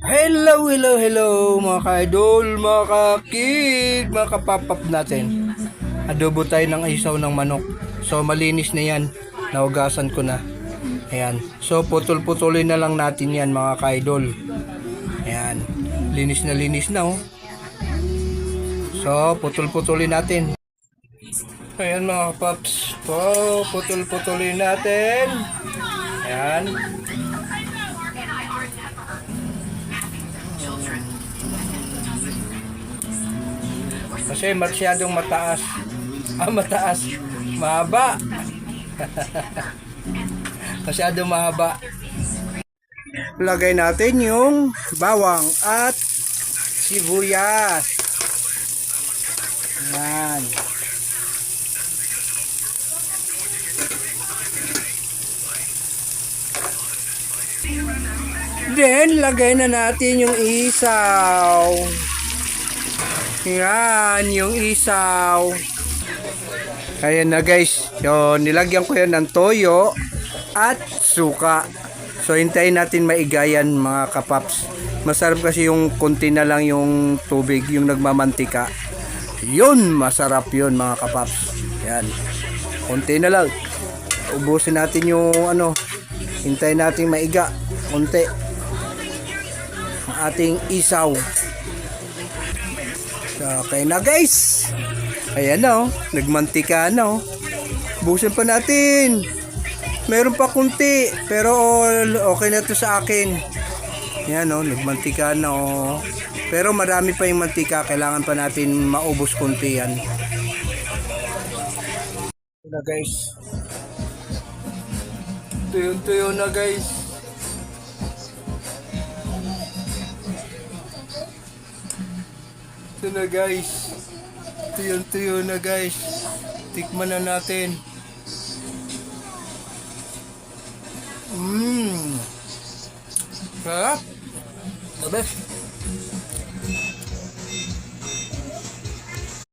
Hello, hello, hello mga ka-idol, mga ka-kid, mga kapapap natin. Adobo tayo ng isaw ng manok. So malinis na yan, naugasan ko na. Ayan, so putol-putulin na lang natin yan mga ka-idol. Ayan, linis na oh. So putol-putulin natin. Ayan mga paps, so putol-putulin natin. Ayan. Kasi masyadong mataas. Mataas. Mahaba. Masyadong mahaba. Lagay natin yung bawang at sibuyas. Ayan. Then, lagay na natin yung isaw. Yan, yung isaw. Ayan na guys. So, nilagyan ko yan ng toyo at suka. So, hintayin natin maigayan mga kapaps. Masarap kasi yung konti na lang yung tubig, yung nagmamantika. Yun, masarap yun mga kapaps. Yan. Konti na lang. Ubusin natin yung hintayin natin maiga. Konti. Ang ating isaw. Okay na guys. Ayan na oh. Nagmantika na oh. Busin pa natin. Meron pa kunti. Pero okay na to sa akin. Ayan oh. Nagmantika na oh. Pero marami pa yung mantika. Kailangan pa natin maubos kunti yan. Ito na guys. Tuyo na guys. Ito na guys. Tuyo na guys. Tikman na natin. Sarap. The best.